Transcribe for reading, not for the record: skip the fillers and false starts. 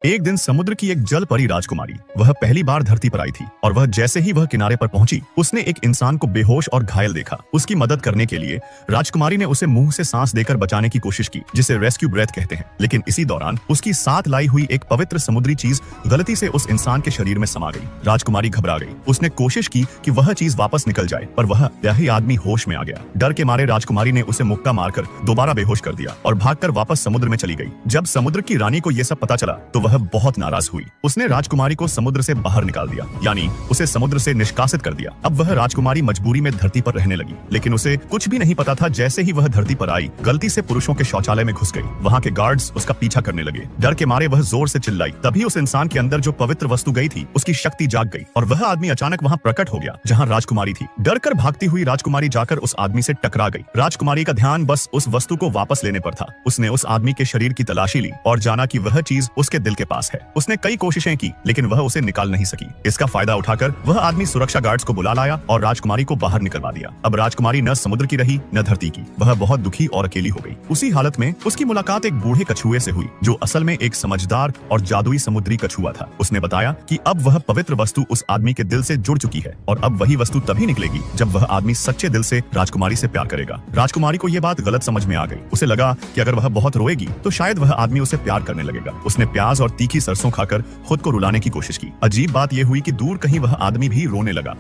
एक दिन समुद्र की एक जल परी राजकुमारी वह पहली बार धरती पर आई थी और वह जैसे ही वह किनारे पर पहुंची उसने एक इंसान को बेहोश और घायल देखा। उसकी मदद करने के लिए राजकुमारी ने उसे मुंह से सांस देकर बचाने की कोशिश की, जिसे रेस्क्यू ब्रेथ कहते हैं। लेकिन इसी दौरान उसकी साथ लाई हुई एक पवित्र समुद्री चीज गलती से उस इंसान के शरीर में समा गई। राजकुमारी घबरा गई। उसने कोशिश की कि वह चीज वापस निकल जाए, पर वह यही आदमी होश में आ गया। डर के मारे राजकुमारी ने उसे मुक्का मारकर दोबारा बेहोश कर दिया और भागकर वापस समुद्र में चली गई। जब समुद्र की रानी को यह सब पता चला तो वह बहुत नाराज हुई। उसने राजकुमारी को समुद्र से बाहर निकाल दिया, यानी उसे समुद्र से निष्कासित कर दिया। अब वह राजकुमारी मजबूरी में धरती पर रहने लगी, लेकिन उसे कुछ भी नहीं पता था जैसे ही वह धरती पर आई गलती से पुरुषों के शौचालय में घुस गई। वहाँ के गार्ड्स उसका पीछा करने लगे। डर के मारे वह जोर से चिल्लाई। तभी उस इंसान के अंदर जो पवित्र वस्तु गई थी उसकी शक्ति जाग गई और वह आदमी अचानक वहाँ प्रकट हो गया जहाँ राजकुमारी थी। डर कर भागती हुई राजकुमारी जाकर उस आदमी से टकरा गई। राजकुमारी का ध्यान बस उस वस्तु को वापस लेने पर था। उसने उस आदमी के शरीर की तलाशी ली और जाना कि वह चीज उसके दिल के पास है। उसने कई कोशिशें की लेकिन वह उसे निकाल नहीं सकी। इसका फायदा उठाकर वह आदमी सुरक्षा गार्ड्स को बुला लाया और राजकुमारी को बाहर निकलवा दिया। अब राजकुमारी न समुद्र की रही न धरती की। वह बहुत दुखी और अकेली हो गई। उसी हालत में उसकी मुलाकात एक बूढ़े कछुए से हुई जो असल में एक समझदार और जादुई समुद्री कछुआ था। उसने बताया कि अब वह पवित्र वस्तु उस आदमी के दिल से जुड़ चुकी है और अब वही वस्तु तभी निकलेगी जब वह आदमी सच्चे दिल से राजकुमारी से प्यार करेगा। राजकुमारी को यह बात गलत समझ में आ गई। उसे लगा कि अगर वह बहुत रोएगी तो शायद वह आदमी उसे प्यार करने लगेगा। उसने प्याज और तीखी सरसों खाकर खुद को रुलाने की कोशिश की। अजीब बात यह हुई कि दूर कहीं वह आदमी भी रोने लगा।